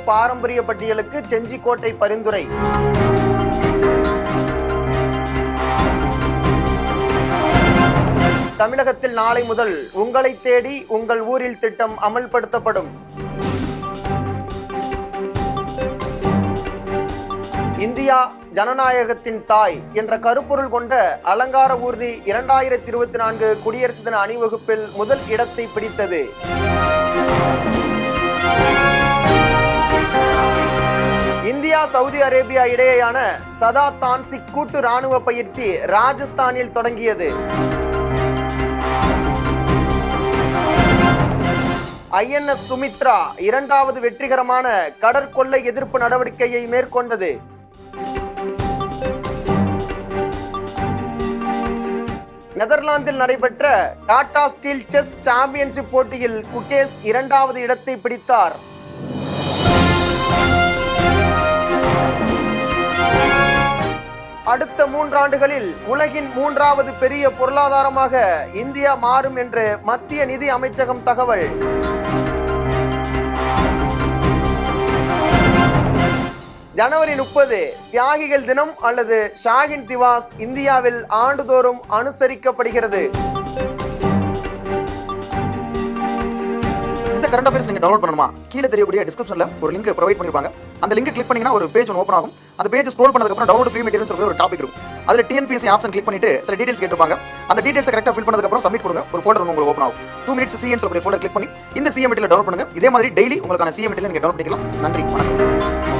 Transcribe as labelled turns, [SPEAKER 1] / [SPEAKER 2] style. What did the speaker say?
[SPEAKER 1] பாரம்பரிய பட்டியலுக்கு செஞ்சிக்கோட்டை பரிந்துரை. தமிழகத்தில் நாளை முதல் உங்களை தேடி உங்கள் ஊரில் திட்டம் அமல்படுத்தப்படும். இந்தியா ஜனநாயகத்தின் தாய் என்ற கருப்பொருள் கொண்ட அலங்கார ஊர்தி 2024 குடியரசு தின அணிவகுப்பில் முதல் இடத்தை பிடித்தது. இந்தியா சவுதி அரேபியா இடையேயான சதா தான்சிக் கூட்டு ராணுவ பயிற்சி ராஜஸ்தானில் தொடங்கியது. INS சுமித்ரா 2வது வெற்றிகரமான கடற்கொள்ளை எதிர்ப்பு நடவடிக்கையை மேற்கொண்டது. நெதர்லாந்தில் நடைபெற்ற டாடா ஸ்டீல் செஸ் சாம்பியன்ஷிப் போட்டியில் குகேஷ் 2வது இடத்தை பிடித்தார். அடுத்த 3 ஆண்டுகளில் உலகின் 3வது பெரிய பொருளாதாரமாக இந்தியா மாறும் என்று மத்திய நிதி அமைச்சகம் தகவல். ஜனவரி 30 தியாகிகள் தினம் அல்லது ஷாஹின் திவாஸ் இந்தியாவில் ஆண்டுதோறும் அனுசரிக்கப்படுகிறது.
[SPEAKER 2] இந்த கரண்ட் அஃபேர்ஸ் நீங்க டவுன்லோட் பண்ணணுமா? கீழே தெரியக்கூடிய டிஸ்கிரிப்ஷன்ல ஒரு லிங்க் ப்ரொவைட் பண்ணிருப்பாங்க. அந்த லிங்க் கிளிக் பண்ணீங்கன்னா ஒரு பேஜ் ஓபன் ஆகும். அந்த பேஜ் ஸ்க்ரோல் பண்ணதுக்கு அப்புறம் டவுன்லோட் ஃப்ரீ மெட்டீரியல்ஸ் சொல்ற ஒரு டாபிக் இருக்கும். அதுல TNPSC ஆப்ஷன் கிளிக் பண்ணிட்டு சில டீடைல்ஸ் கேட்டுப்பாங்க. அந்த டீடைல்ஸ் கரெக்ட்டா ஃபில் பண்ணதுக்கு அப்புறம் சப்மிட் கொடுங்க. ஒரு ஃபோல்டர் உங்களுக்கு ஓபன் ஆகும். 2 minutes CM சொல்லக்கூடிய ஃபோல்டர் கிளிக் பண்ணி இந்த CM மெட்டீரியல் டவுன்லோட் பண்ணுங்க. இதே மாதிரி டெய்லி உங்களுக்கான CM மெட்டீரியல் நீங்க டவுன்லோட் பண்ணிக்கலாம். நன்றி, வணக்கம்.